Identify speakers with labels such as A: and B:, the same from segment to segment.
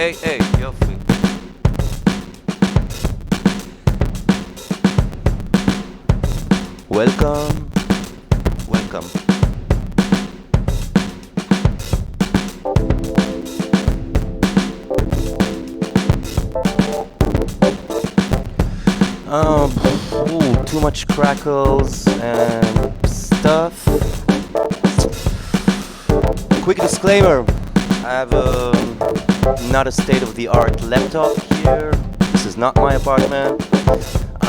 A: היי, יופי. Welcome. Welcome. Too much crackles and stuff. Quick disclaimer, I have not a state-of-the-art laptop here. This is not my apartment.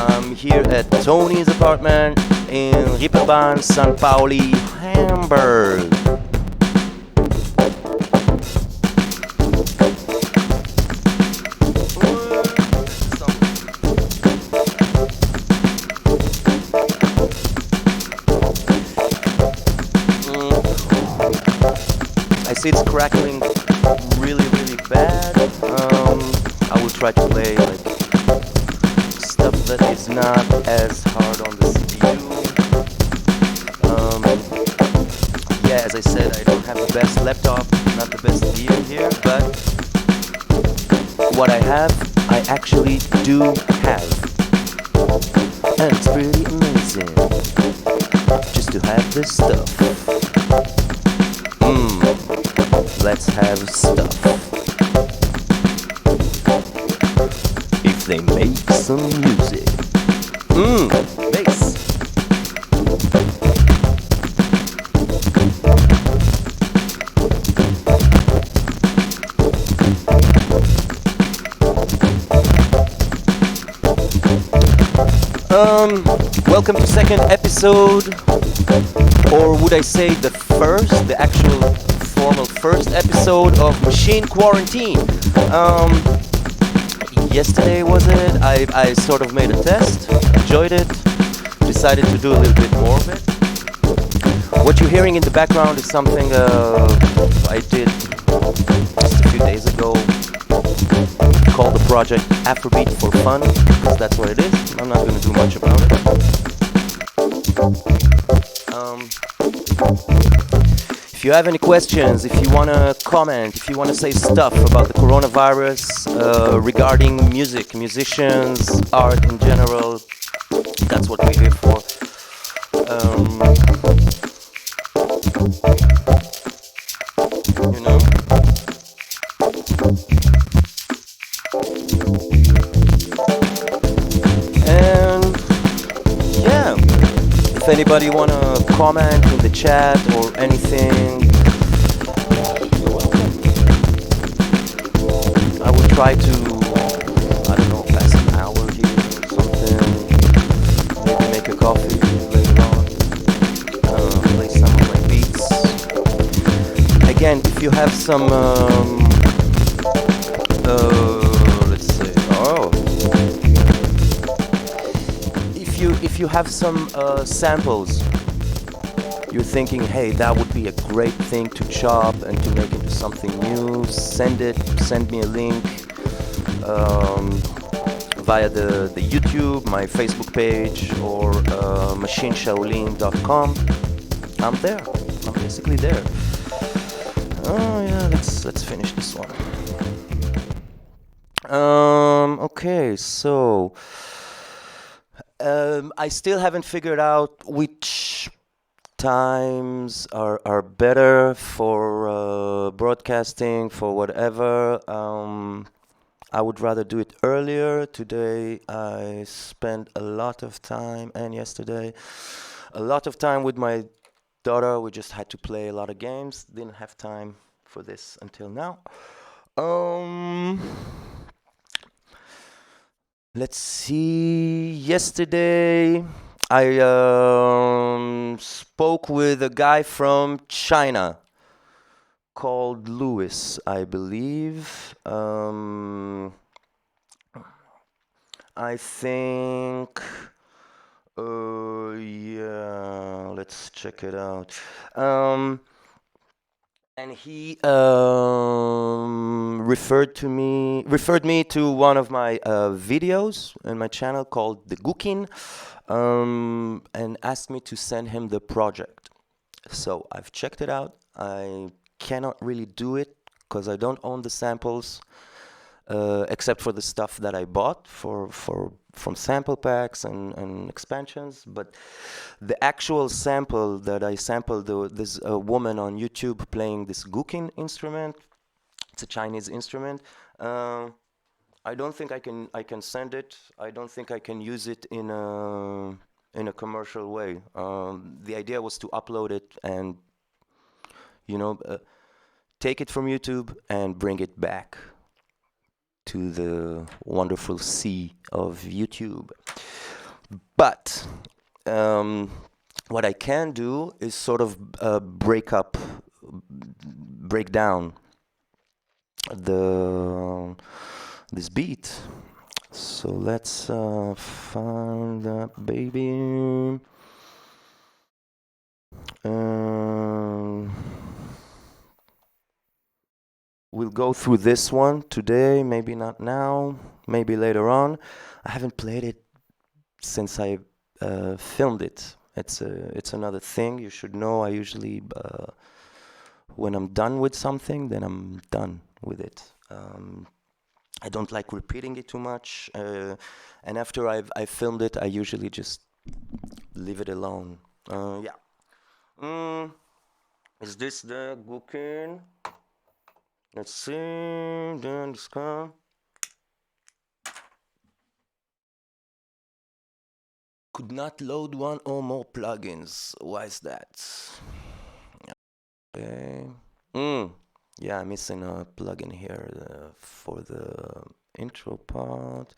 A: I'm here at Tony's apartment in Reeperbahn, San Pauli, Hamburg. I see it's crackling really bad. I will try to play like stuff that is not as hard on the CPU. Yeah, as I said, I don't have the best laptop, not the best gear here, but what I have, I actually do have. And it's pretty amazing just to have this stuff. Let's have stuff. If they make some music. Bass. Welcome to second episode, or would I say the actual formal first episode of Machine Quarantine. Yesterday was it? I sort of made a test, enjoyed it, decided to do a little bit more of it. What you're hearing in the background is something I did just a few days ago, called the project Afrobeat for Fun, because that's what it is. I'm not going to do much about it. If you have any questions, if you want to comment, if you want to say stuff about the coronavirus, regarding music, musicians, art in general, that's what we're here for. You know? And yeah, if anybody want to comment in the chat or anything, you're welcome. I will try to, I don't know, pass an hour here or something, maybe make a coffee later on, play some of my beats. Again, if you have some, let's see, if you have some samples, you're thinking, hey, that would be a great thing to chop and to make into something new, send me a link via the YouTube, my Facebook page, or machineshaolin.com. I'm there. I'm basically there. Oh yeah, let's finish this one. Okay, so I still haven't figured out which times are better for broadcasting, for whatever. I would rather do it earlier. Today I spent a lot of time, and yesterday a lot of time with my daughter. We just had to play a lot of games. Didn't have time for this until now. Let's see. Yesterday I spoke with a guy from China called Louis, I believe. I think, yeah, let's check it out. And he referred me to one of my videos in my channel called The Gookin, and asked me to send him the project. So I've checked it out. I cannot really do it because I don't own the samples. except for the stuff that I bought from sample packs and expansions. But the actual sample that I sampled, this woman on YouTube playing this guqin instrument. It's a Chinese instrument. I don't think I can send it. I don't think I can use it in a commercial way. The idea was to upload it and you know take it from YouTube and bring it back to the wonderful sea of YouTube. But what I can do is sort of break down this beat. So let's find that baby. We'll go through this one today, maybe not now, maybe later on. I haven't played it since I filmed it. It's another thing you should know. I usually, when I'm done with something, then I'm done with it. I don't like repeating it too much, and after I filmed it, I usually just leave it alone. Yeah. Is this the guqin? Let's see. Then this come. Could not load one or more plugins. Why is that? Okay. Yeah, I'm missing a plugin here for the intro part.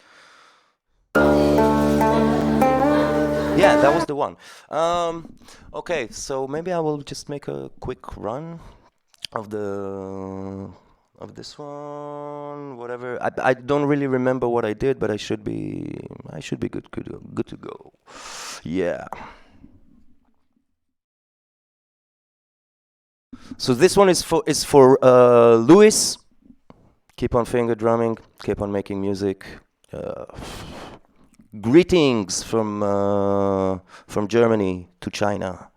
A: Yeah, that was the one. Okay, so maybe I will just make a quick run of this one. Whatever. I don't really remember what I did, but I should be good to go. Yeah. So this one is for Louis. Keep on finger drumming. Keep on making music. Greetings from Germany to China.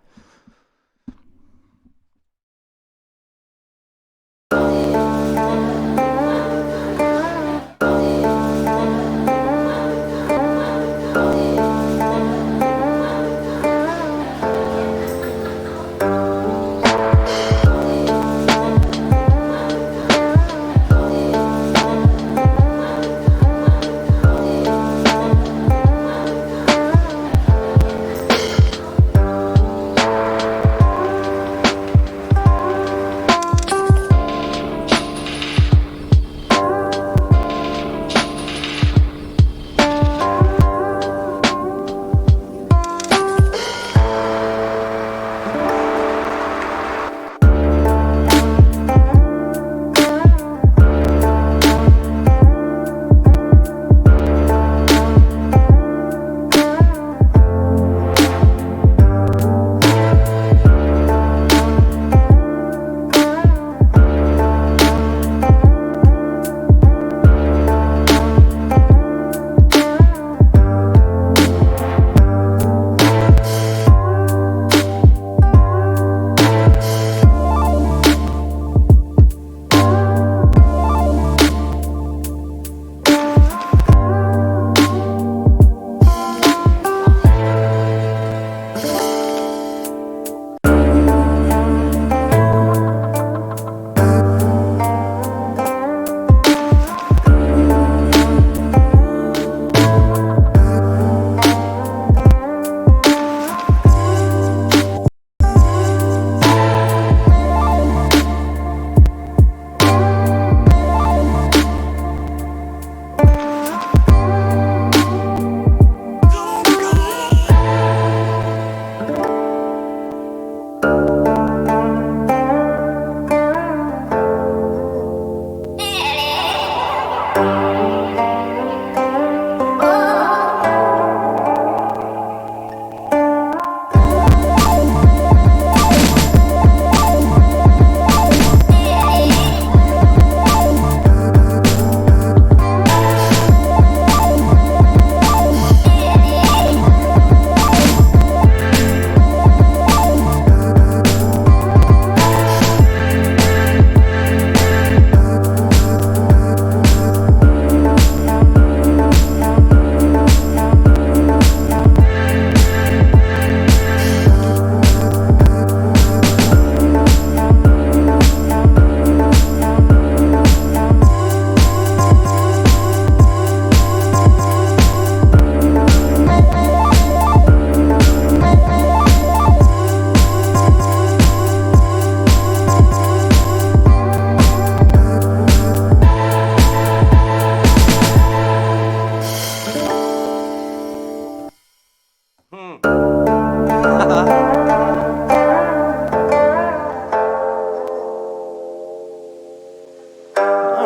A: All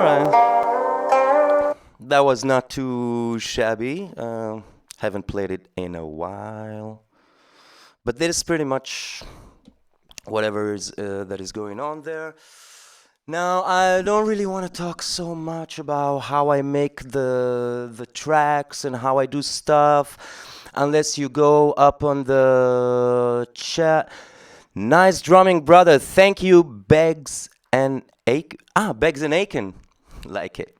A: right. That was not too shabby. Haven't played it in a while. But that is pretty much whatever is that is going on there. Now, I don't really want to talk so much about how I make the tracks and how I do stuff, unless you go up on the chat. Nice drumming, brother. Thank you, Beggs and Aiken. Beggs and Aiken. Like it.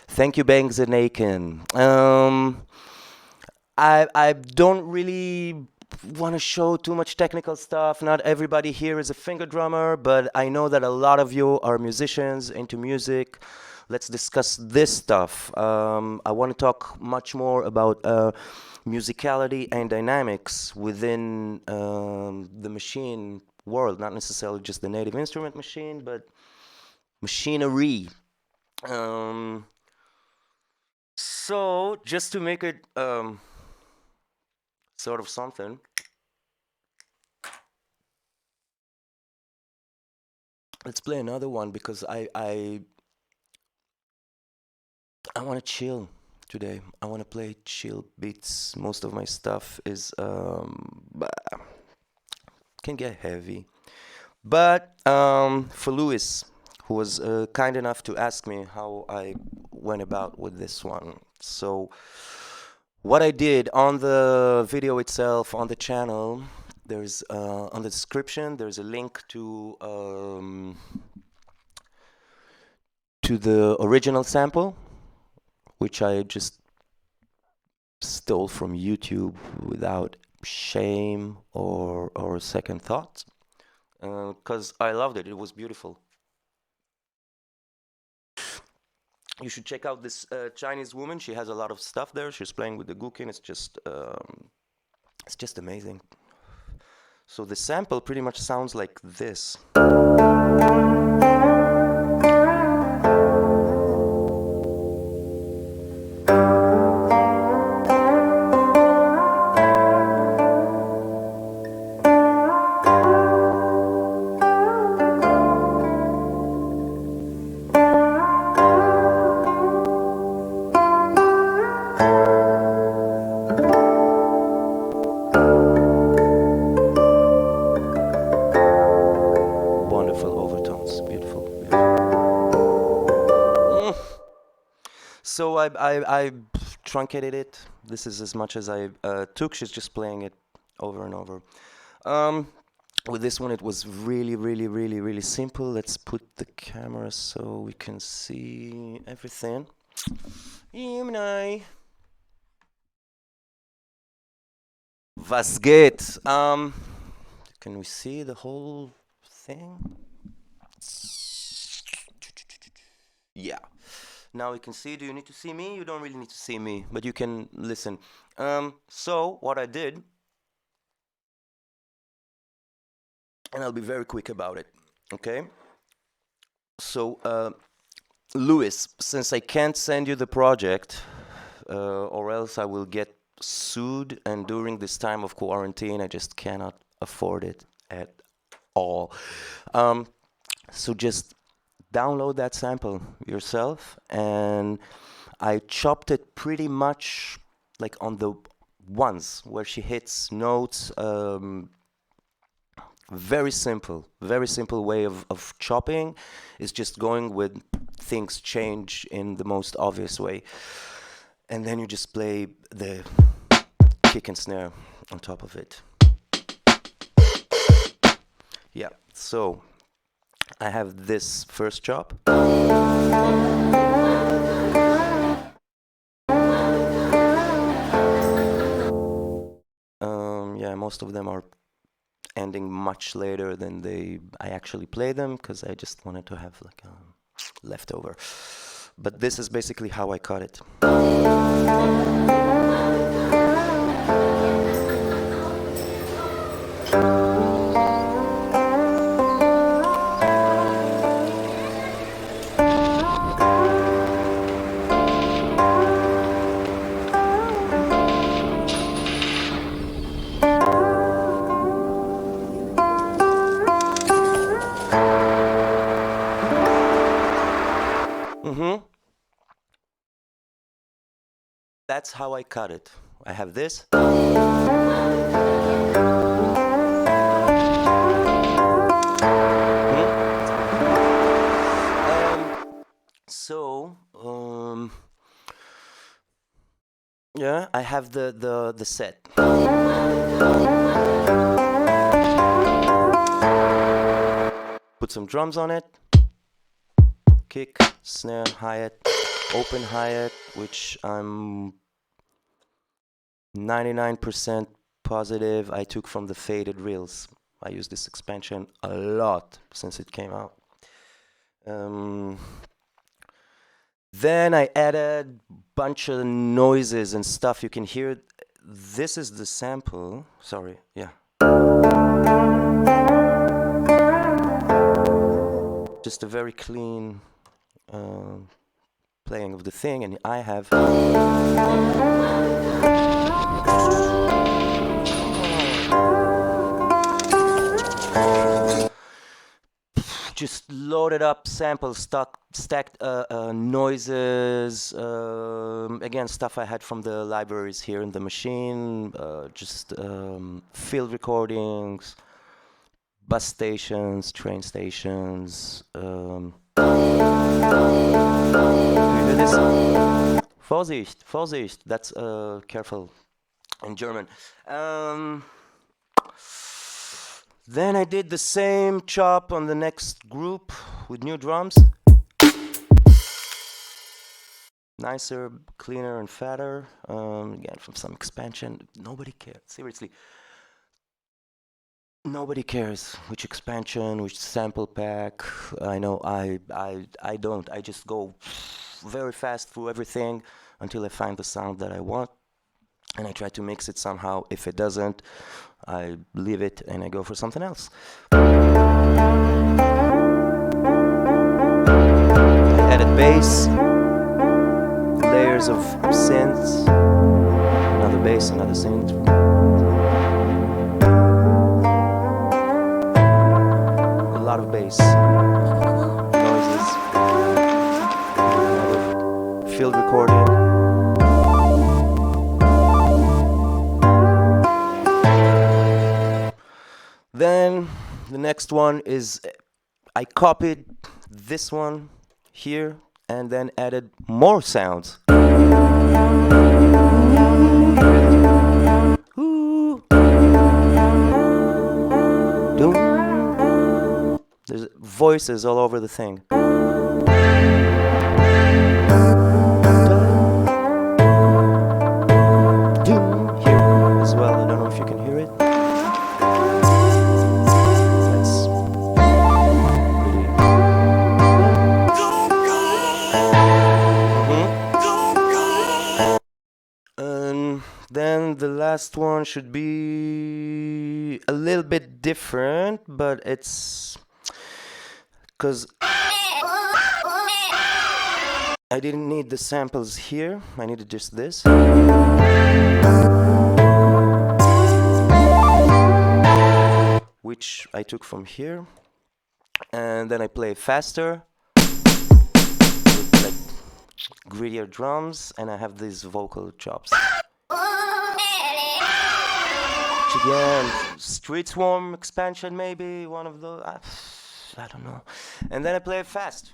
A: Thank you, Beggs and Aiken. I don't really want to show too much technical stuff. Not everybody here is a finger drummer, but I know that a lot of you are musicians into music. Let's discuss this stuff. I want to talk much more about musicality and dynamics within the machine world, not necessarily just the native instrument machine, but machinery. Um, so just to make it sort of something. Let's play another one because I want to chill today. I want to play chill beats. Most of my stuff is can get heavy. But for Louis, who was kind enough to ask me how I went about with this one. So what I did on the video itself, on the channel, there's on the description, there's a link to the original sample, which I just stole from YouTube without shame or second thoughts, because I loved it. It was beautiful. You should check out this Chinese woman. She has a lot of stuff there. She's playing with the guqin. It's just amazing. So the sample pretty much sounds like this. So I truncated it. This is as much as I took. She's just playing it over and over. With this one, it was really simple. Let's put the camera so we can see everything. Was geht? Can we see the whole thing? Yeah. Now we can see. Do you need to see me? You don't really need to see me, but you can listen. So what I did, and I'll be very quick about it, okay? So, Louis, since I can't send you the project, or else I will get sued, and during this time of quarantine, I just cannot afford it at all. So just download that sample yourself, and I chopped it pretty much like on the ones where she hits notes. Very simple way of chopping is just going with things change in the most obvious way, and then you just play the kick and snare on top of it. Yeah, so I have this first chop. Yeah, most of them are ending much later than I actually play them, because I just wanted to have like a leftover. But this is basically how I cut it. that's how I cut it. I have this. So, yeah, I have the set. Put some drums on it. Kick, snare, hi-hat, open hi-hat, which I'm 99% positive I took from the faded reels. I use this expansion a lot since it came out. Then I added a bunch of noises and stuff. You can hear it. This is the sample. Sorry, yeah. Just a very clean playing of the thing, and I have just loaded up samples, stacked noises, again, stuff I had from the libraries here in the Maschine, just field recordings, bus stations, train stations. Do you hear this? Vorsicht, Vorsicht, that's careful in German. Then I did the same chop on the next group with new drums. Nicer, cleaner, and fatter. Again, from some expansion. Nobody cares. Seriously. Nobody cares which expansion, which sample pack. I know I don't. I just go very fast through everything until I find the sound that I want. And I try to mix it somehow. If it doesn't, I leave it and I go for something else. I added bass, layers of synths, another bass, another synth. A lot of bass, noises, another field recording. Then the next one is I copied this one here and then added more sounds. Ooh. There's voices all over the thing. Here as well, I don't know if you can hear it. Then the last one should be a little bit different, but it's because I didn't need the samples here. I needed just this. Which I took from here. And then I play faster with like grittier drums, and I have these vocal chops. Again, Street Swarm expansion, maybe one of those. I don't know. And then I play it fast.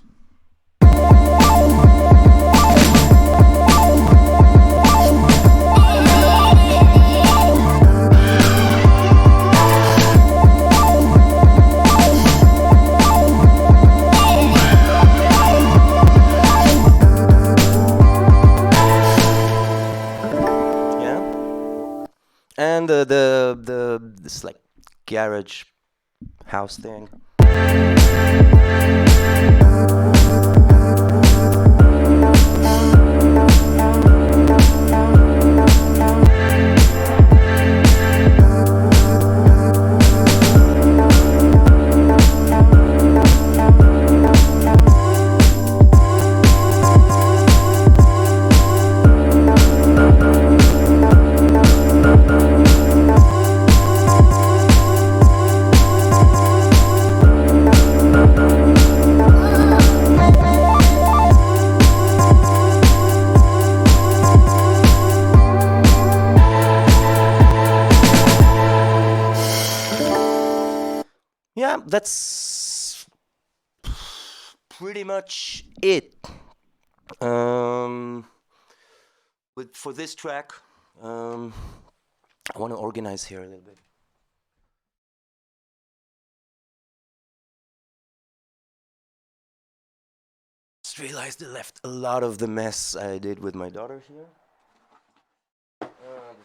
A: And this like garage house thing. Yeah, that's pretty much it. Um, with for this track, um, I want to organize here a little bit. Just realized I left a lot of the mess I did with my daughter here. This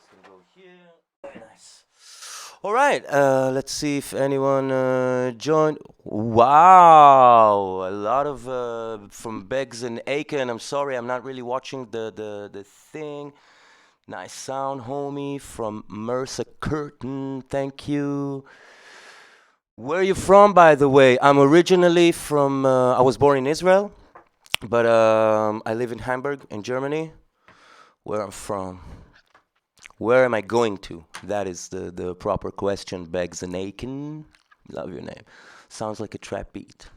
A: can go here. Nice. All right. Let's see if anyone joined. Wow, a lot of from Beggs and Aiken. I'm sorry, I'm not really watching the thing. Nice sound, homie, from Mercer Curtin. Thank you. Where are you from, by the way? I'm originally from. I was born in Israel, but I live in Hamburg, in Germany. Where I'm from. Where am I going to? That is the proper question. Beggs and Aiken. Love your name. Sounds like a trap beat.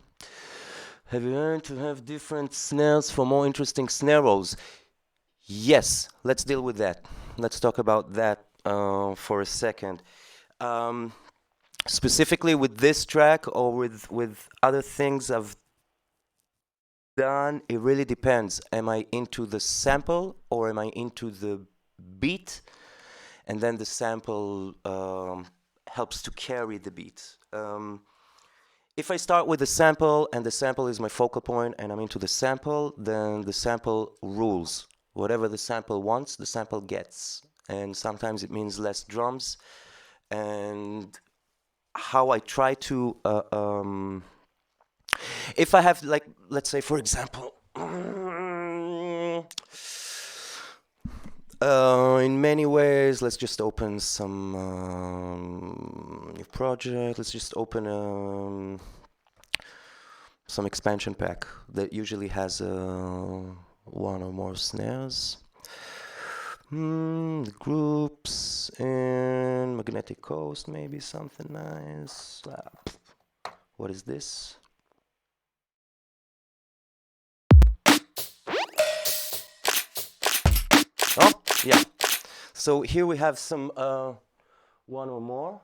A: Have you learned to have different snares for more interesting snare rolls? Yes, let's deal with that. Let's talk about that for a second. Um, Specifically with this track or with other things I've done, it really depends. Am I into the sample or am I into the beat? And then the sample helps to carry the beat. If I start with the sample and the sample is my focal point and I'm into the sample, then the sample rules. Whatever the sample wants, the sample gets. And sometimes it means less drums. And how I try to, if I have, like, let's say, for example, in many ways, let's just open some new project. Let's just open some expansion pack that usually has one or more snares. The groups in Magnetic Coast, maybe something nice. What is this? Oh, yeah. So here we have some one or more.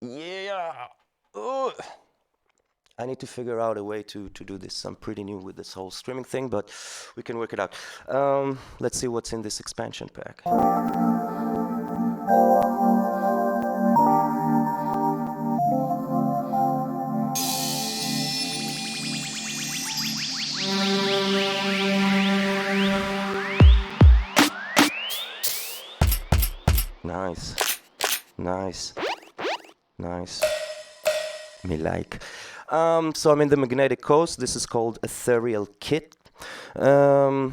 A: Yeah. Ugh. I need to figure out a way to do this. I'm pretty new with this whole streaming thing, but we can work it out. Let's see what's in this expansion pack. Nice. Nice. Nice. Me like. So I'm in the Magnetic Coast. This is called Ethereal Kit. Some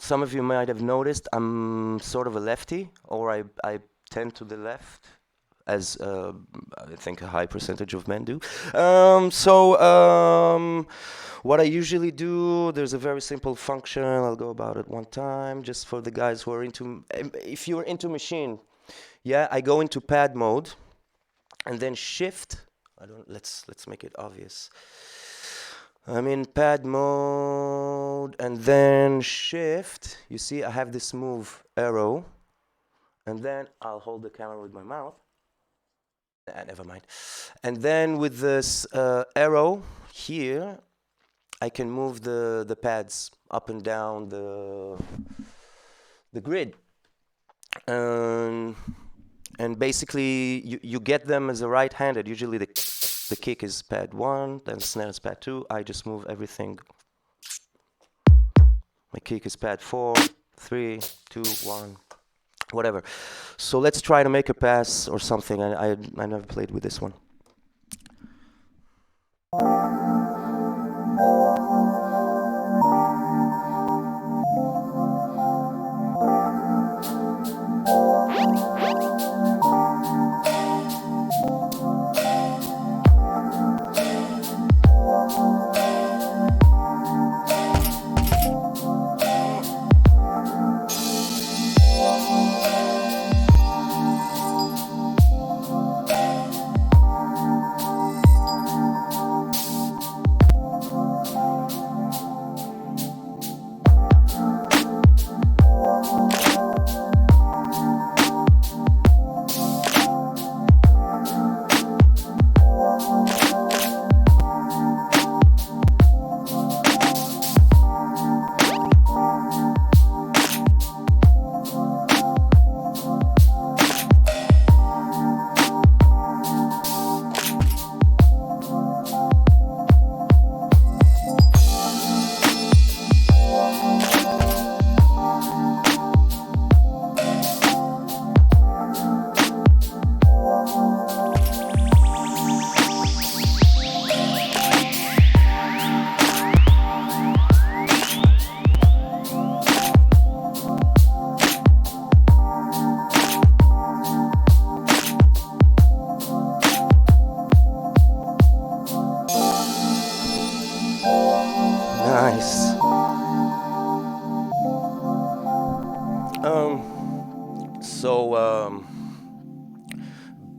A: of you might have noticed I'm sort of a lefty, or I tend to the left, as I think a high percentage of men do. What I usually do, there's a very simple function. I'll go about it one time, just for the guys who are into. If you're into Maschine, yeah, I go into pad mode, and then shift. Let's make it obvious. I'm in pad mode and then shift. You see, I have this move arrow, and then I'll hold the camera with my mouth. Never mind. And then with this arrow here, I can move the pads up and down the grid. And basically, you get them as a right-handed. Usually the kick is pad 1, then the snare is pad 2. I just move everything. My kick is pad 4, 3, 2, 1, whatever. So let's try to make a pass or something. I never played with this one. So,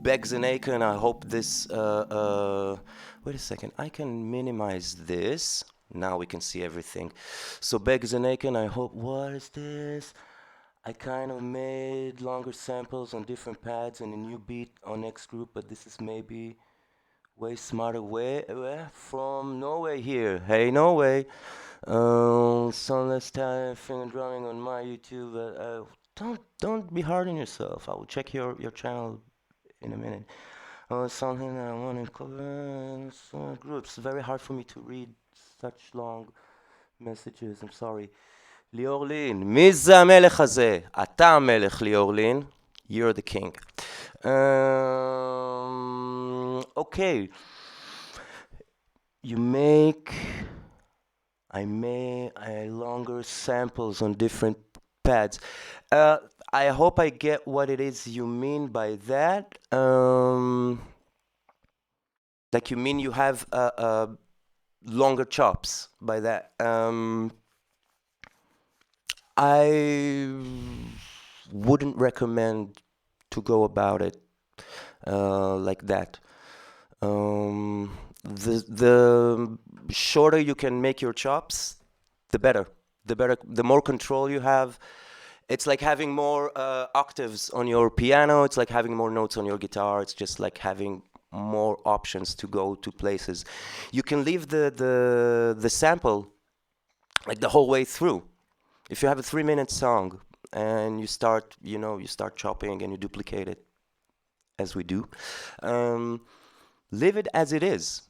A: Begs and Aiken, I hope this. Wait a second, I can minimize this. Now we can see everything. So, Begs and Aiken, I hope. What is this? I kind of made longer samples on different pads and a new beat on next group, but this is maybe way smarter way from Norway here. Hey, Norway. Sunless time finger drumming on my YouTube. Don't be hard on yourself. I will check your channel in a minute. Something that I want to cover groups. Very hard for me to read such long messages. I'm sorry. ליאור לין, מי זה המלך הזה? אתה המלך, ליאור לין. You're the king. Okay. I make longer samples on different pads. I hope I get what it is you mean by that. Like you mean you have longer chops by that. I wouldn't recommend to go about it like that. The shorter you can make your chops, the better. The more control you have. It's like having more octaves on your piano. It's like having more notes on your guitar. It's just like having more options to go to places. You can leave the sample like the whole way through. If you have a 3-minute song and you start chopping and you duplicate it, as we do, leave it as it is.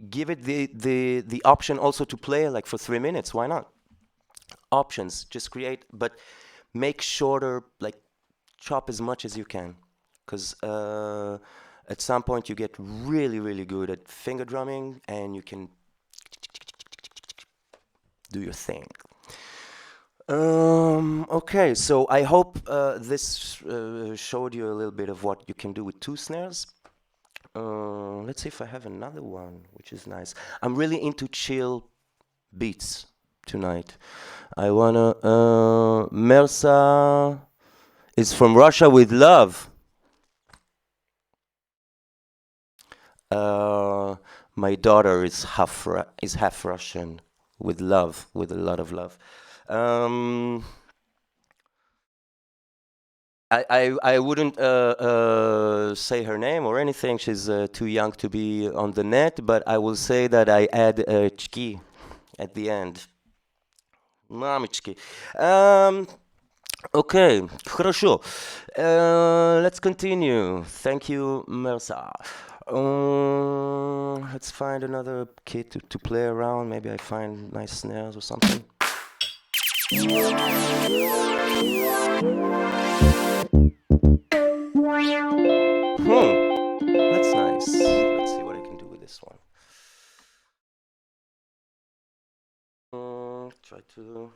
A: Give it the option also to play like for 3 minutes. Why not? Options. Just create, but make shorter. Like chop as much as you can, because at some point you get really, really good at finger drumming and you can do your thing. Okay, so I hope this showed you a little bit of what you can do with 2 snares. Let's see if I have another one, which is nice. I'm really into chill beats tonight. I wanna. Mersa is from Russia with love. My daughter is half Russian with love, with a lot of love. I wouldn't say her name or anything. She's too young to be on the net, but I will say that I add chki at the end. Mamichki. Okay, хорошо. Let's continue. Thank you, Mersa. Let's find another kit to play around. Maybe I find nice snares or something. That's nice. Let's see what I can do with this one. Try to.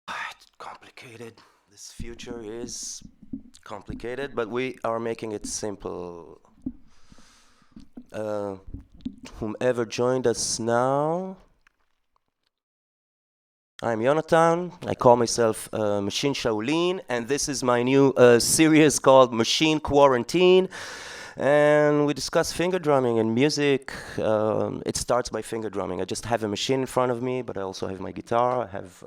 A: It's complicated. This future is complicated, but we are making it simple. Whomever joined us now. I'm Jonathan. I call myself Maschine Shaolin, and this is my new series called Maschine Quarantine. And we discuss finger drumming and music. It starts by finger drumming. I just have a machine in front of me, but I also have my guitar. I have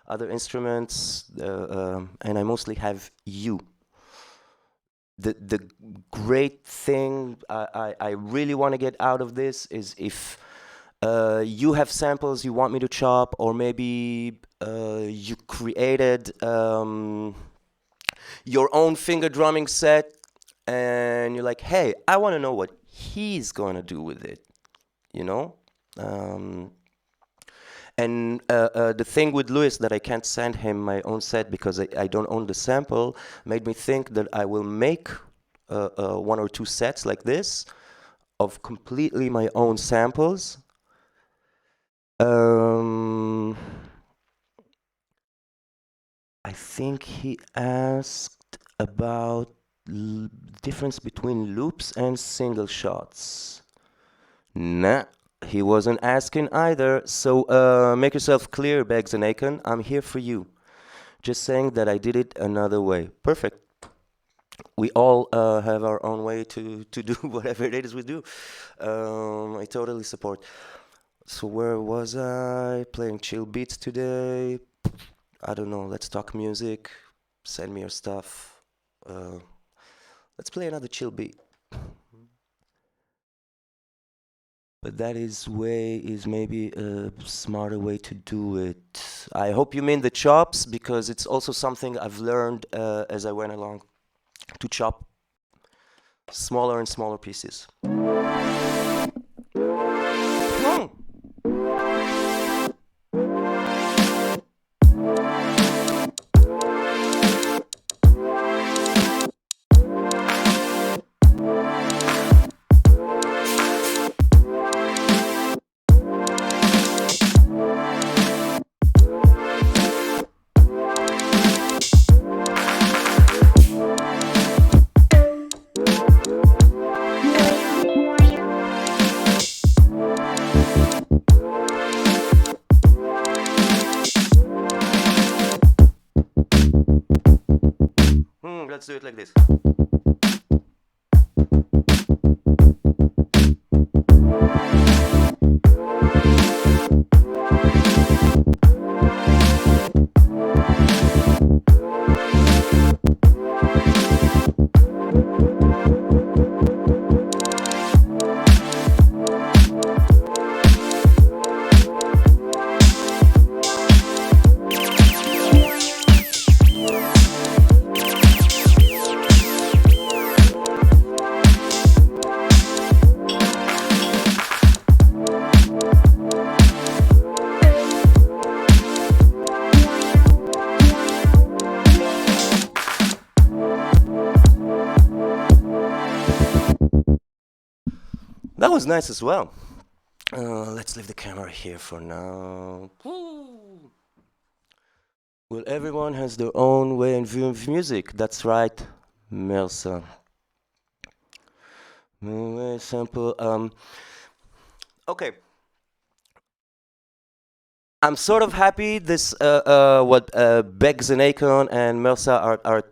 A: other instruments, and I mostly have you. The great thing I really want to get out of this is if you have samples you want me to chop, or maybe you created your own finger drumming set, and you're like, hey, I want to know what he's going to do with it, you know? And the thing with Louis that I can't send him my own set because I don't own the sample made me think that I will make 1 or 2 sets like this of completely my own samples. I think he asked about difference between loops and single shots. Nah, he wasn't asking either. So make yourself clear, Beggs and Aiken. I'm here for you. just saying that I did it another way. Perfect. We all have our own way to do whatever it is we do. I totally support. So where was I? Playing chill beats today. I don't know. Let's talk music. Send me your stuff. Uh, let's play another chill beat. But that is maybe a smarter way to do it. I hope you mean the chops because it's also something I've learned as I went along to chop smaller and smaller pieces. Hmm. Let's do it like this. That was nice as well. Let's leave the camera here for now. Woo. Well, everyone has their own way and view of music. That's right, Melsa. Very simple. Okay. I'm sort of happy this what Beggs and Akon and Melsa are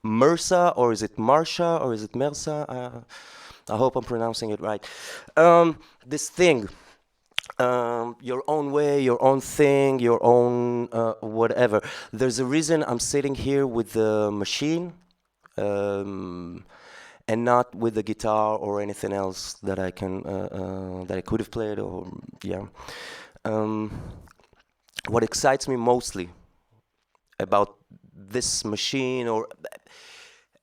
A: Mersa, or is it Marsha, or is it Melsa? I hope I'm pronouncing it right. This thing, your own way, your own thing, your own whatever. There's a reason I'm sitting here with the machine and not with the guitar or anything else that I can that I could have played, or yeah. What excites me mostly about this machine, or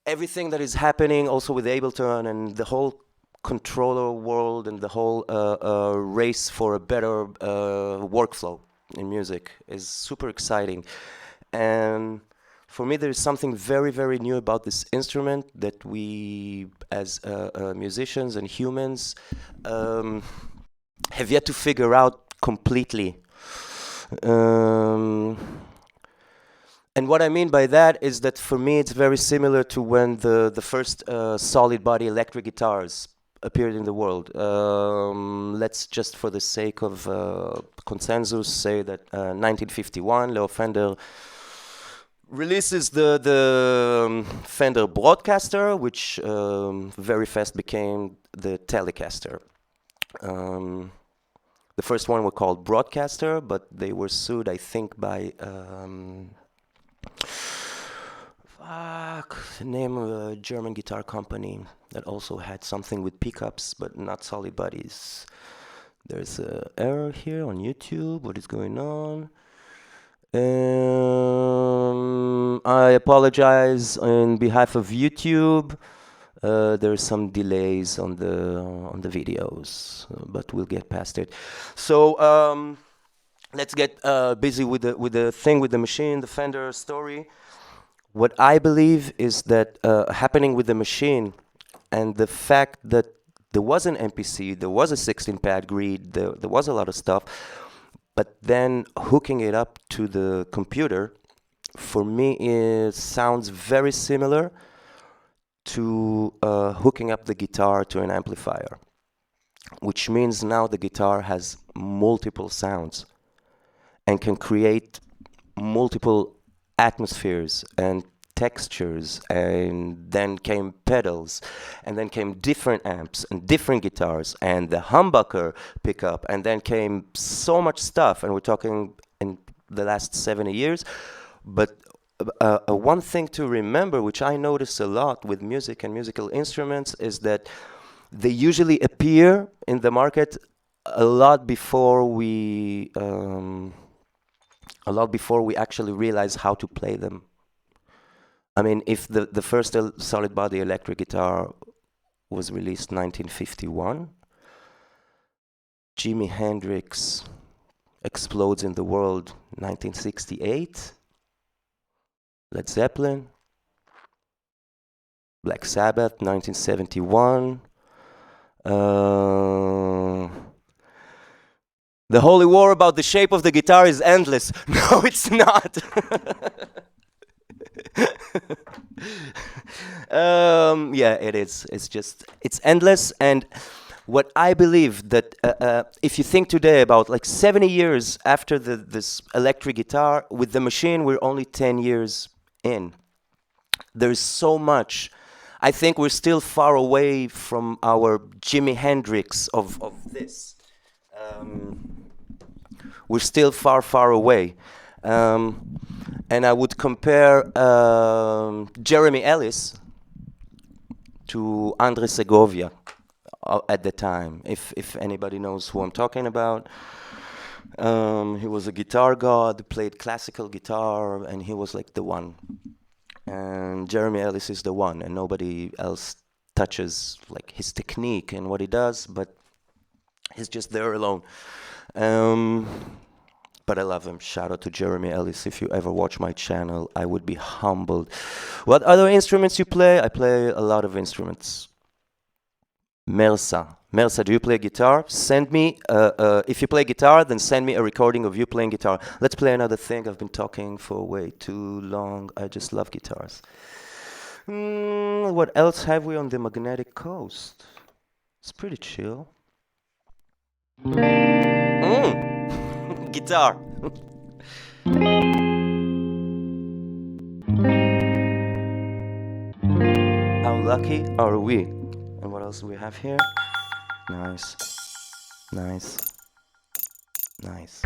A: everything that is happening also with Ableton and the whole controller world and the whole race for a better workflow in music, is super exciting. And for me, there is something very, very new about this instrument that we, as musicians and humans, have yet to figure out completely. And what I mean by that is that for me it's very similar to when the first solid body electric guitars appeared in the world. Let's just, for the sake of consensus, say that 1951, Leo Fender releases the Fender Broadcaster, which very fast became the Telecaster. The first one were called Broadcaster, but they were sued, I think, by the name of a German guitar company that also had something with pickups, but not solid bodies. There's an error here on YouTube. What is going on? I apologize on behalf of YouTube. There's some delays on the videos, but we'll get past it. So let's get busy with the thing, with the machine, the Fender story. What I believe is that happening with the machine, and the fact that there was an MPC, there was a 16-pad grid, there was a lot of stuff, but then hooking it up to the computer, for me, it sounds very similar to hooking up the guitar to an amplifier, which means now the guitar has multiple sounds and can create multiple atmospheres and textures, and then came pedals, and then came different amps and different guitars and the humbucker pickup, and then came so much stuff, and we're talking in the last 70 years. But one thing to remember, which I notice a lot with music and musical instruments, is that they usually appear in the market a lot before we actually realize how to play them. I mean, if the first solid body electric guitar was released 1951, Jimi Hendrix explodes in the world 1968, Led Zeppelin, Black Sabbath 1971, the holy war about the shape of the guitar is endless. No, it's not. Yeah, it is. It's endless. And what I believe that if you think today about like 70 years after this electric guitar, with the machine, we're only 10 years in. There's so much. I think we're still far away from our Jimi Hendrix of this. We're still far, far away. And I would compare Jeremy Ellis to Andre Segovia at the time, if anybody knows who I'm talking about. He was a guitar god, played classical guitar, and he was like the one. And Jeremy Ellis is the one, and nobody else touches like his technique and what he does, but he's just there alone. But I love him. Shout out to Jeremy Ellis. If you ever watch my channel, I would be humbled. What other instruments you play? I play a lot of instruments. Mersa. Mersa, do you play guitar? Send me, if you play guitar, then send me a recording of you playing guitar. Let's play another thing. I've been talking for way too long. I just love guitars. What else have we on the Magnetic Coast? It's pretty chill. Guitar. How lucky are we? And what else do we have here? Nice. Nice. Nice.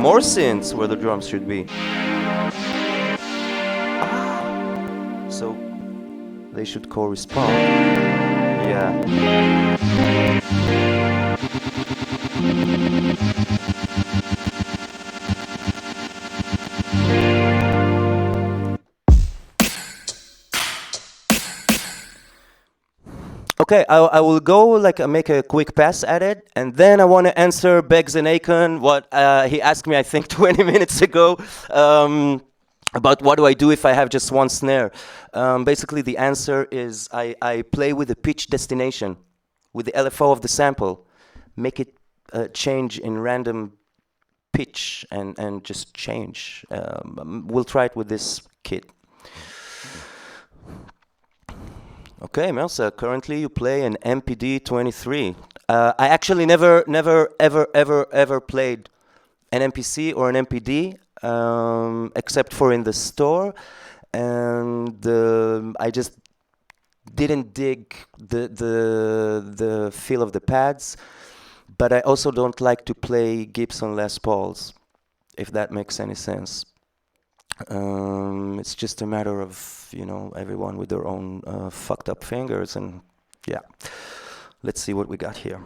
A: More synths where the drums should be. So they should correspond. Yeah. Okay, I will go like make a quick pass at it, and then I want to answer Beggs and Akon what he asked me, I think, 20 minutes ago, about what do I do if I have just one snare. Basically, the answer is I play with the pitch destination, with the LFO of the sample, make it change in random pitch and just change. We'll try it with this kit. Okay, Melsa, currently you play an MPD 23. I actually never, ever played an MPC or an MPD, except for in the store, and I just didn't dig the feel of the pads, but I also don't like to play Gibson Les Pauls, if that makes any sense. It's just a matter of, you know, everyone with their own fucked up fingers, and yeah. Let's see what we got here.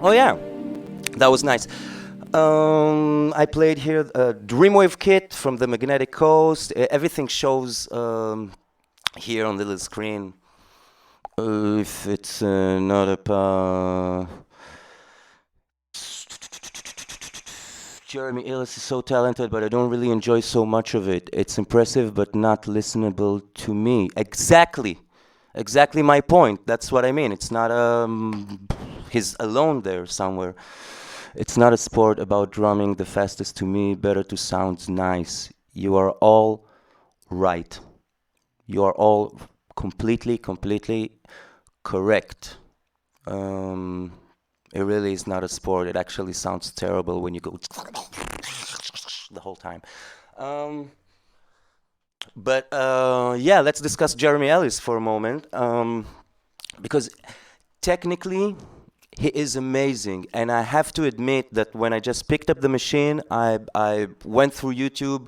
A: Oh yeah, that was nice. I played here Dreamwave Kit from the Magnetic Coast. Everything shows here on the little screen. If it's not a Jeremy Illis is so talented, but I don't really enjoy so much of it. It's impressive, but not listenable to me. Exactly my point. That's what I mean. It's not he's alone there somewhere. It's not a sport about drumming the fastest to me, better to sound nice. You are all right. You are all completely correct. Um, it really is not a sport. It actually sounds terrible when you go the whole time. Um, but yeah, let's discuss Jeremy Ellis for a moment. Because technically, he is amazing. And I have to admit that when I just picked up the machine, I went through YouTube,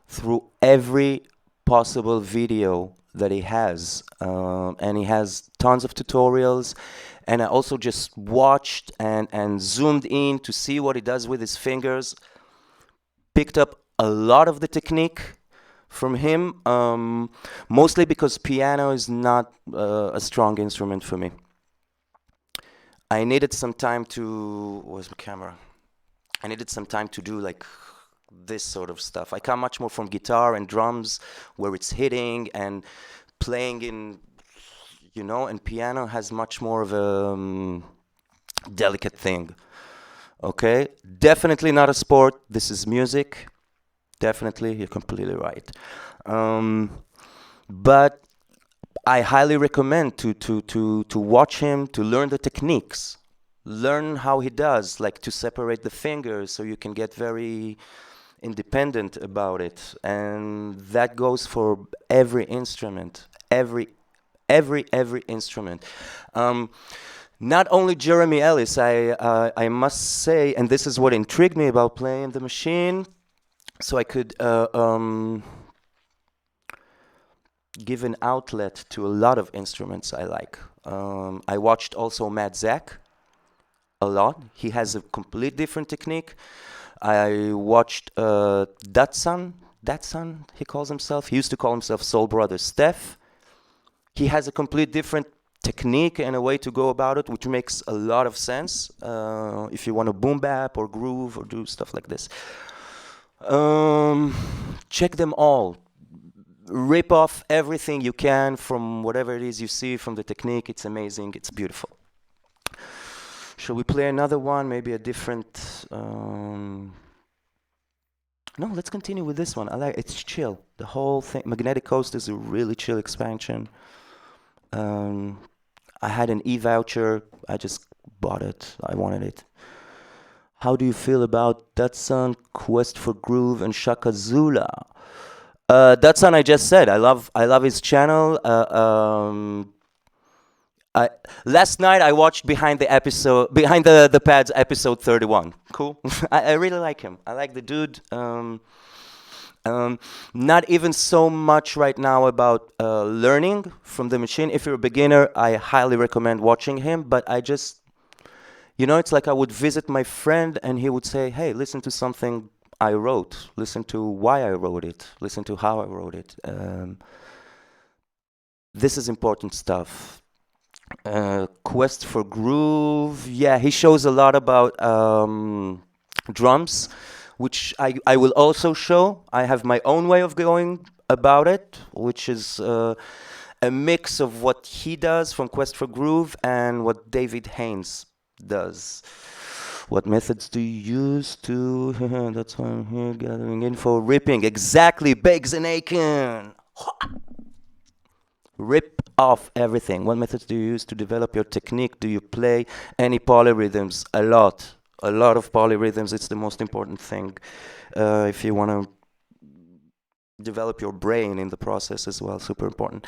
A: through every possible video that he has. And he has tons of tutorials. And I also just watched and zoomed in to see what he does with his fingers. Picked up a lot of the technique from him, mostly because piano is not a strong instrument for me. I needed some time to. Where's my camera? I needed some time to do like this sort of stuff. I come much more from guitar and drums, where it's hitting and playing in, and piano has much more of a delicate thing. Okay, definitely not a sport. This is music. Definitely, you're completely right. But I highly recommend to watch him, to learn the techniques, learn how he does, like to separate the fingers so you can get very independent about it. And that goes for every instrument, every instrument. Not only Jeremy Ellis, I must say, and this is what intrigued me about playing the machine, so I could give an outlet to a lot of instruments I like. I watched also Matt Zach a lot. He has a complete different technique. I watched Datsun, he calls himself. He used to call himself Soul Brother Steph. He has a complete different technique and a way to go about it, which makes a lot of sense if you want to boom bap or groove or do stuff like this. Check them all. Rip off everything you can from whatever it is you see from the technique. It's amazing. It's beautiful. Shall we play another one? Maybe a different. No, let's continue with this one. I like it's chill. The whole thing. Magnetic Coast is a really chill expansion. I had an e-voucher. I just bought it. I wanted it. How do you feel about Datsun, Quest for Groove, and Shaka Zulu? Datsun, I just said. I love his channel. Last night I watched Behind the Pads episode 31. Cool. I really like him. I like the dude. Not even so much right now about learning from the machine. If you're a beginner, I highly recommend watching him. But I just, it's like I would visit my friend and he would say, hey, listen to something I wrote. Listen to why I wrote it. Listen to how I wrote it. This is important stuff. Quest for Groove. Yeah, he shows a lot about drums, which I will also show. I have my own way of going about it, which is a mix of what he does from Quest for Groove and what David Haynes does. What methods do you use to... That's why I'm here gathering info. Ripping. Exactly. Biggs and Aiken. Rip off everything. What methods do you use to develop your technique? Do you play any polyrhythms? A lot of polyrhythms. It's the most important thing if you want to develop your brain in the process as well. Super important.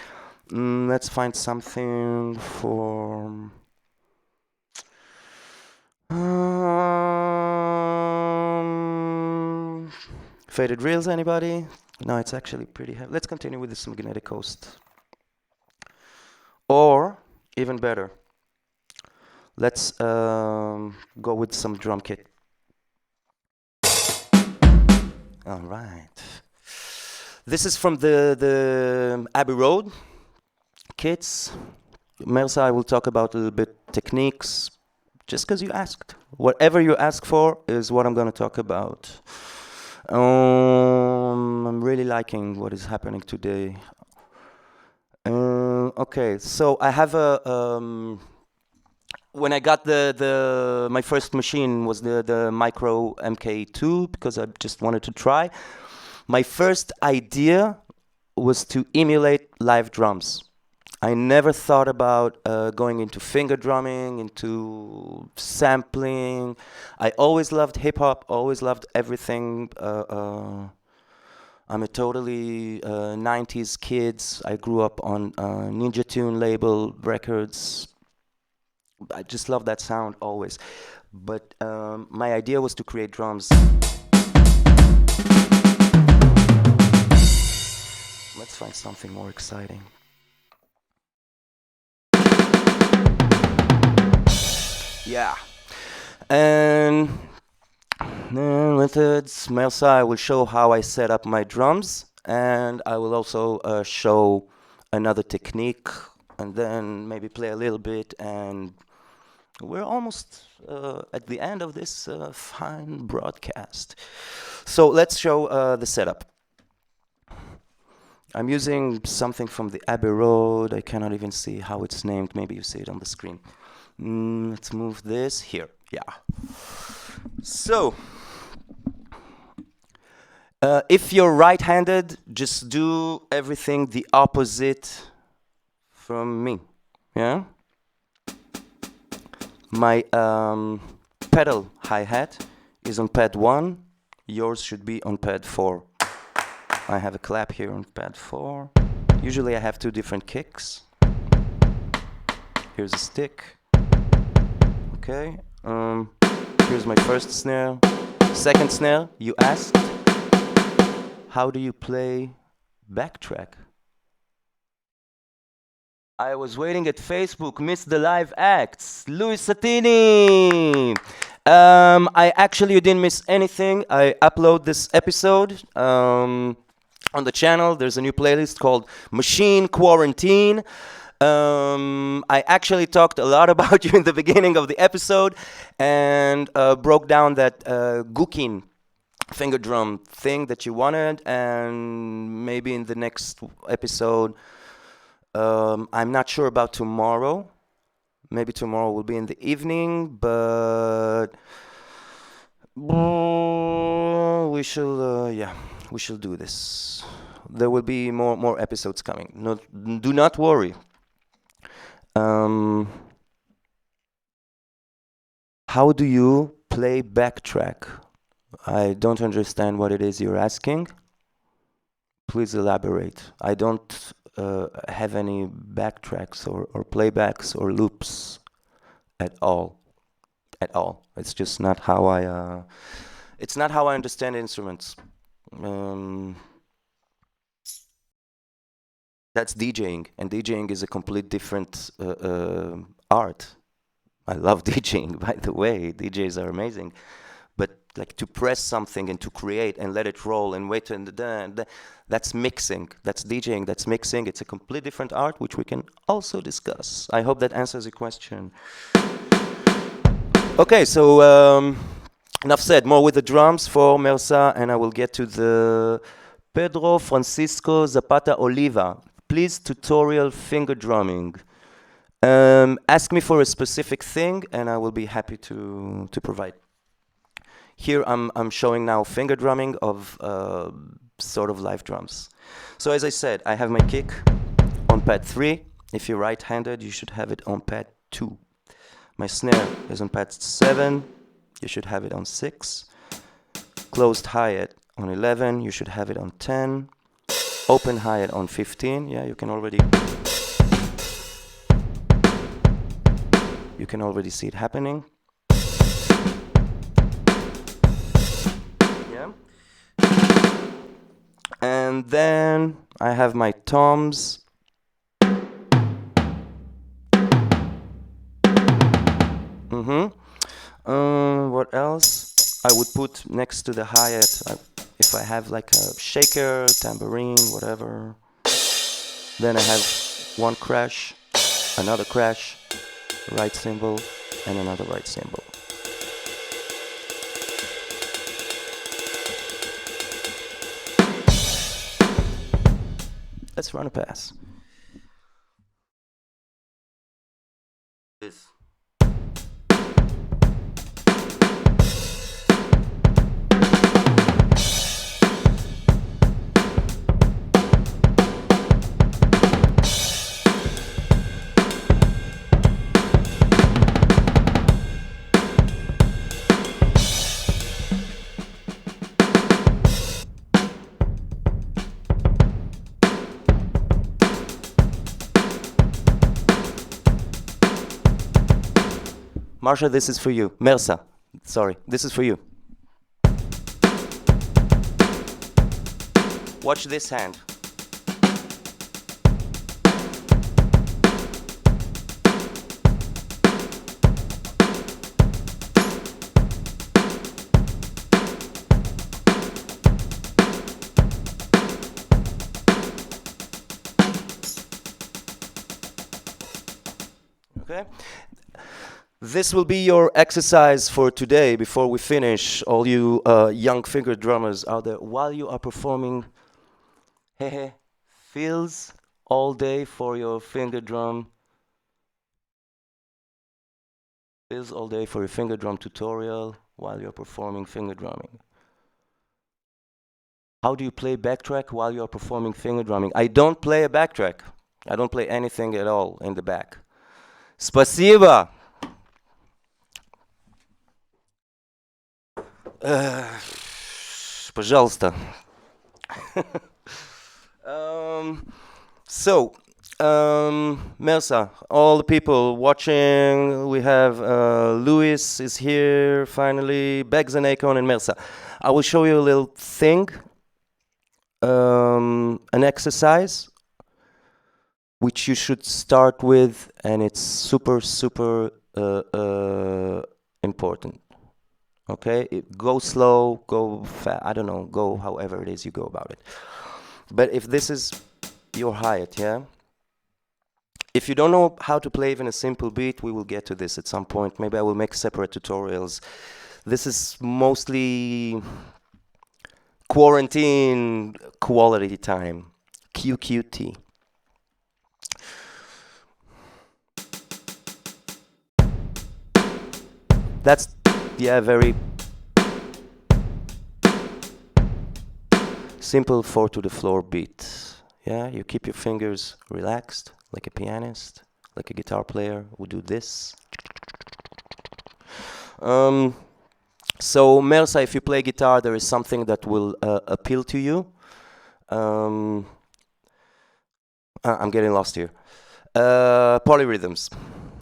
A: Let's find something for... Faded Reels, anybody? No, it's actually pretty heavy. Let's continue with this Magnetic Coast. Or, even better, Let's go with some drum kit. All right. This is from the Abbey Road kits. Melsa, I will talk about a little bit techniques, just because you asked. Whatever you ask for is what I'm going to talk about. I'm really liking what is happening today. Okay, so I have when I got my first machine was the Micro MK2 because I just wanted to try. My first idea was to emulate live drums. I never thought about going into finger drumming, into sampling. I always loved hip hop, always loved everything. I'm a totally 90s kid. I grew up on Ninja Tune label records. I just love that sound always. But my idea was to create drums. Let's find something more exciting. Yeah. And then with it, Melsa, I will show how I set up my drums, and I will also show another technique, and then maybe play a little bit, and we're almost at the end of this fine broadcast. So let's show the setup. I'm using something from the Abbey Road. I cannot even see how it's named. Maybe you see it on the screen. Let's move this here. Yeah. So, if you're right-handed, just do everything the opposite from me. Yeah. My pedal hi-hat is on pad 1. Yours should be on pad 4. I have a clap here on pad 4. Usually I have 2 different kicks. Here's a stick. Okay. Here's my first snare. Second snare, you asked, how do you play backtrack? I was waiting at Facebook, missed the live acts. Louis Satini! You didn't miss anything. I upload this episode on the channel. There's a new playlist called Maschine Quarantine. I actually talked a lot about you in the beginning of the episode and broke down that Gukin finger drum thing that you wanted, and maybe in the next episode, I'm not sure about tomorrow. Maybe tomorrow will be in the evening, but we shall do this. There will be more episodes coming. No, do not worry. How do you play backtrack? I don't understand what it is you're asking. Please elaborate. I don't have any backtracks or playbacks or loops at all. At all. It's just not how I. It's not how I understand instruments. That's DJing, and DJing is a complete different art. I love DJing, by the way. DJs are amazing. But like to press something and to create and let it roll and wait and that's mixing. That's DJing, that's mixing. It's a complete different art, which we can also discuss. I hope that answers your question. Okay, so enough said. More with the drums for Melsa, and I will get to the Pedro Francisco Zapata Oliva. Please, tutorial finger drumming. Ask me for a specific thing, and I will be happy to provide. Here I'm showing now finger drumming of sort of live drums. So as I said, I have my kick on pad 3. If you're right-handed, you should have it on pad 2. My snare is on pad 7. You should have it on 6. Closed hi-hat on 11. You should have it on 10. Open hi-hat on 15. Yeah, you can already see it happening. Yeah. And then I have my toms. What else? I would put next to the hi-hat, if I have like a shaker, tambourine, whatever. Then I have one crash, another crash, right cymbal, and another right cymbal. Let's run a pass. This. Marsha, this is for you. Mersa, sorry, this is for you. Watch this hand. Okay. This will be your exercise for today before we finish, all you young finger drummers out there. While you are performing feels all day for your finger drum. Feels all day for your finger drum tutorial while you're performing finger drumming. How do you play backtrack while you're performing finger drumming? I don't play a backtrack. I don't play anything at all in the back. Спасибо! Пожалуйста. Melsa, all the people watching, we have Luis is here finally, Beggs and Akon and Melsa. I will show you a little thing, an exercise which you should start with, and it's super, super important. Okay, go slow, go fast, I don't know, go however it is you go about it. But if this is your hi-hat, yeah? If you don't know how to play even a simple beat, we will get to this at some point. Maybe I will make separate tutorials. This is mostly quarantine quality time, QQT. That's, yeah, very simple 4 to the floor beat. Yeah, you keep your fingers relaxed, like a pianist, like a guitar player would do this. So Mersa, if you play guitar, there is something that will appeal to you. I'm getting lost here. Polyrhythms.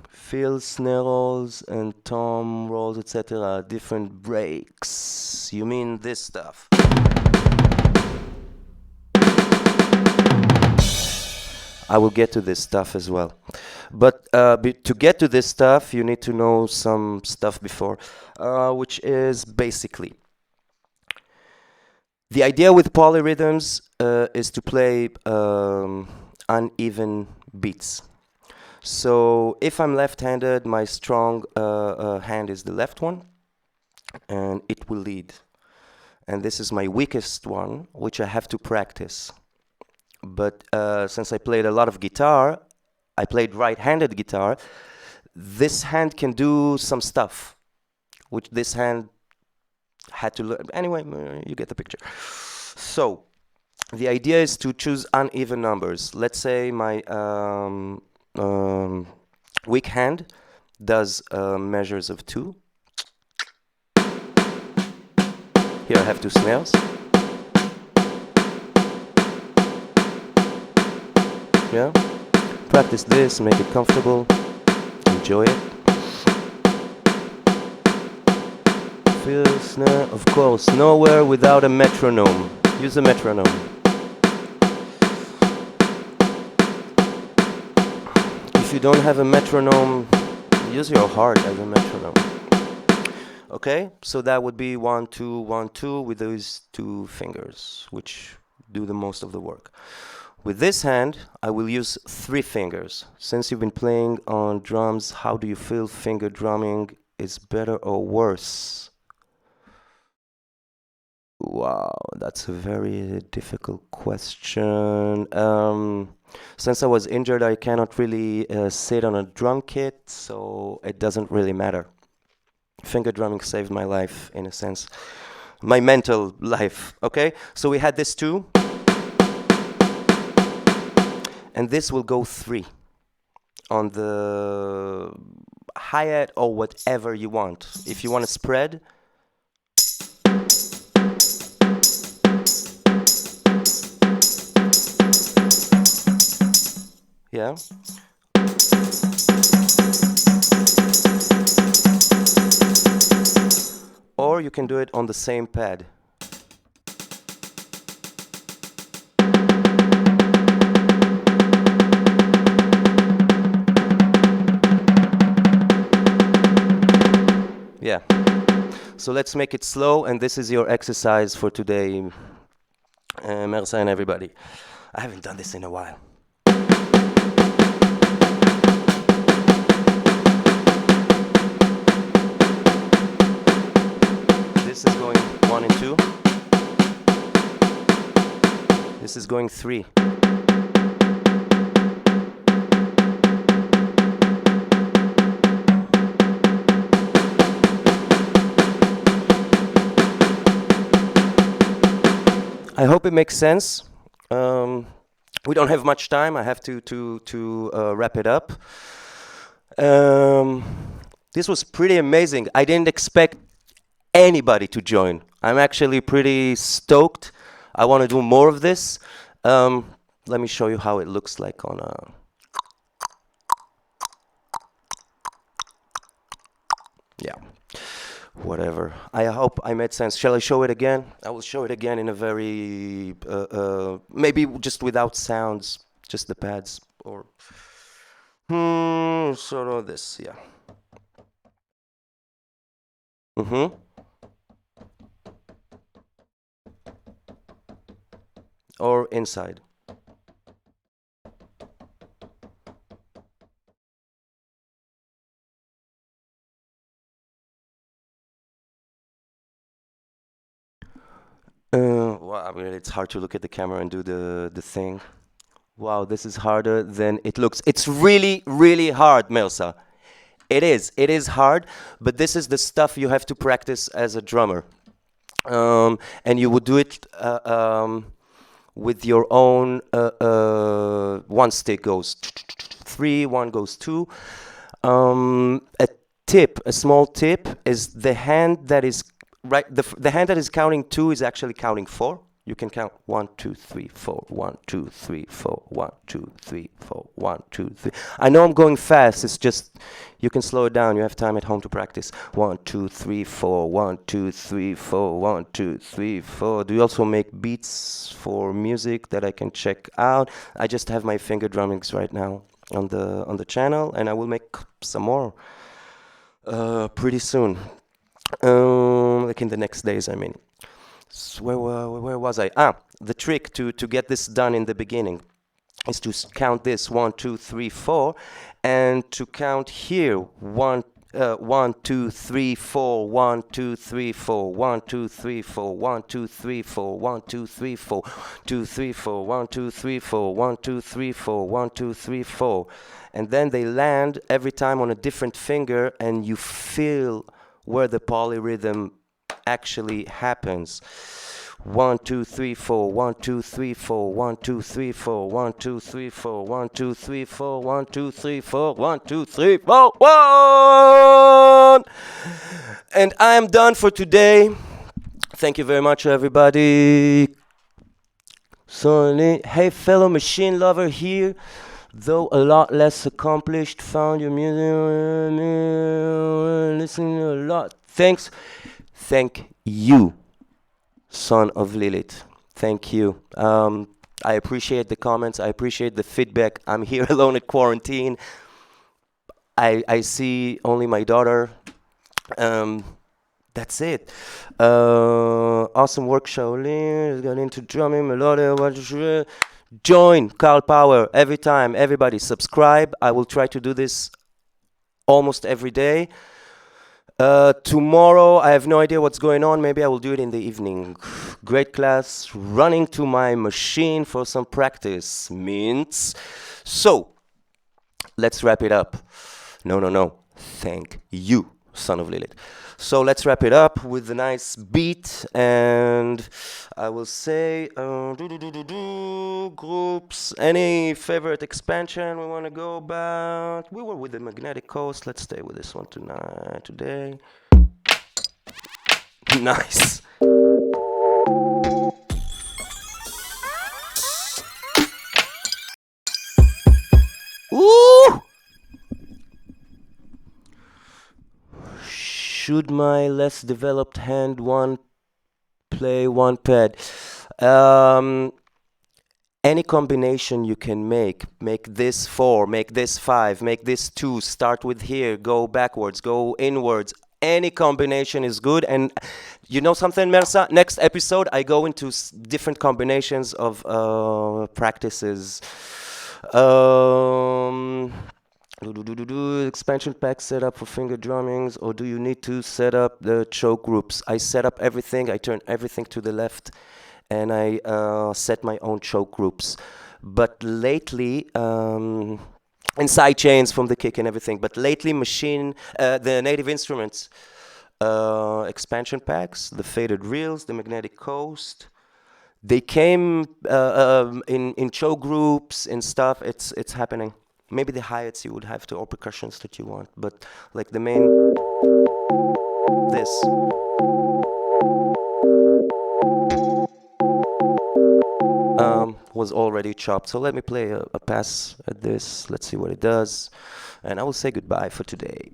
A: Fill, snare rolls, and tom rolls, etc. Different breaks. You mean this stuff. I will get to this stuff as well. But to get to this stuff, you need to know some stuff before, which is basically the idea with polyrhythms is to play uneven beats. So if I'm left-handed, my strong hand is the left one, and it will lead. And this is my weakest one, which I have to practice. But since I played a lot of guitar, I played right-handed guitar, this hand can do some stuff, which this hand had to learn. Anyway, you get the picture. So the idea is to choose uneven numbers. Let's say my weak hand does measures of 2. Here I have 2 snares. Yeah, practice this, make it comfortable, enjoy it. Feel snare, of course, nowhere without a metronome. Use a metronome. If you don't have a metronome, Use your heart as a metronome. Okay, so that would be 1, 2, 1, 2 with those two fingers, which do the most of the work. With this hand, I will use 3 fingers. Since you've been playing on drums, how do you feel finger drumming is better or worse? Wow, that's a very difficult question. Since I was injured, I cannot really sit on a drum kit, so it doesn't really matter. Finger drumming saved my life, in a sense. My mental life, okay? So we had this 2. And this will go 3 on the hi-hat or whatever you want. If you want to spread, yeah. Or you can do it on the same pad. Yeah. So let's make it slow, and this is your exercise for today. Merci and everybody. I haven't done this in a while. This is going 1 and 2. This is going 3. I hope it makes sense. We don't have much time. I have to wrap it up. This was pretty amazing. I didn't expect anybody to join. I'm actually pretty stoked. I want to do more of this. Let me show you how it looks like on a... Yeah. Whatever. I hope I made sense. Shall I show it again? I will show it again in a very maybe just without sounds, just the pads, or sort of this, yeah. Or inside. Well, I mean, it's hard to look at the camera and do the thing. Wow, this is harder than it looks. It's really, really hard, Melsa. It is. It is hard, but this is the stuff you have to practice as a drummer. And you would do it with your own. One stick goes 3, one goes 2. A small tip is the hand that is right. The hand that is counting 2 is actually counting 4. You can count 1, 2, 3, 4, 1, 2, 3, 4, 1, 2, 3, 4, 1, 2, 3. I know I'm going fast. It's just you can slow it down. You have time at home to practice. 1, 2, 3, 4, 1, 2, 3, 4, 1, 2, 3, 4. Do you also make beats for music that I can check out? I just have my finger drummings right now on the channel, and I will make some more pretty soon. Like in the next days, I mean. So where was I? The trick to get this done in the beginning is to count this 1, 2, 3, 4, and to count here 1, 2, 3, 4, 1, 2, 3, 4, 1, 2, 3, 4, 1, 2, 3, 4, 1, 2, 3, 4, 2, 3, 4, 1, 2, 3, 4, 1, 2, 3, 4, 1, 2, 3, 4, and then they land every time on a different finger, and you feel where the polyrhythm actually happens. 1, 2, 3, 4, 1, 2, 3, 4, 1, 2, 3, 4, 1, 2, 3, 4, 1, 2, 3, 4, 1, 2, 3, 4, 1, 2, 3, 4, 1. And I am done for today. Thank you very much, everybody. So, hey, fellow machine lover here, though a lot less accomplished, found your music, listening a lot. Thanks. Thank you, son of Lilith. Thank you. I appreciate the comments. I appreciate the feedback. I'm here alone at quarantine. I see only my daughter. Um, that's it. Awesome work, Shaolin. Got into drumming, melodic. Join Carl Power every time. Everybody subscribe. I will try to do this almost every day. Tomorrow, I have no idea what's going on. Maybe I will do it in the evening. Great class. Running to my machine for some practice. Means. So, let's wrap it up. No, no, no. Thank you, son of Lilith. So let's wrap it up with a nice beat, and I will say, groups. Any favorite expansion we want to go about? We were with the magnetic coast. Let's stay with this one tonight, today. Nice. Ooh! Should my less developed hand one play one pad? Um, any combination you can make this 4, make this 5, make this 2, start with here, go backwards, go inwards. Any combination is good. And you know something, Mersa? Next episode, I go into different combinations of practices. Um, expansion pack setup for finger drummings, or do you need to set up the choke groups? I set up everything, I turn everything to the left, and I set my own choke groups. But lately, and side chains from the kick and everything, but lately Maschine, the Native Instruments expansion packs, the faded reels, the magnetic coast, they came in choke groups and stuff. It's happening. Maybe the hi-hats you would have to, or percussions that you want, but like the main, this. Was already chopped. So let me play a pass at this. Let's see what it does. And I will say goodbye for today.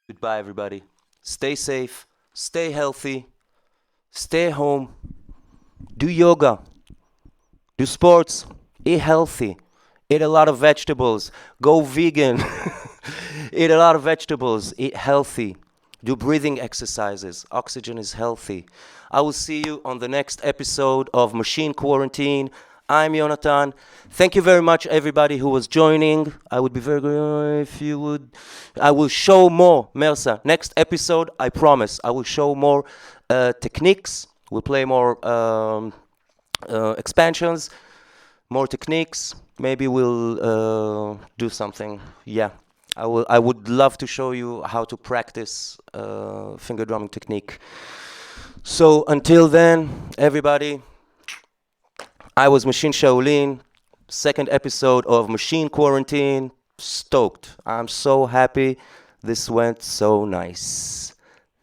A: Goodbye, everybody. Stay safe, stay healthy, stay home, do yoga, do sports, eat healthy, eat a lot of vegetables, go vegan, eat a lot of vegetables, eat healthy, do breathing exercises. Oxygen is healthy. I will see you on the next episode of Machine Quarantine. I'm Jonathan. Thank you very much, everybody who was joining. I would be very good if you would. I will show more, Mersa. Next episode, I promise, I will show more techniques. We'll play more expansions, more techniques. Maybe we'll do something. Yeah, I will. I would love to show you how to practice finger drumming technique. So until then, everybody. I was Machine Shaolin, second episode of Machine Quarantine. Stoked. I'm so happy. This went so nice.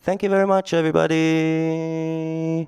A: Thank you very much, everybody.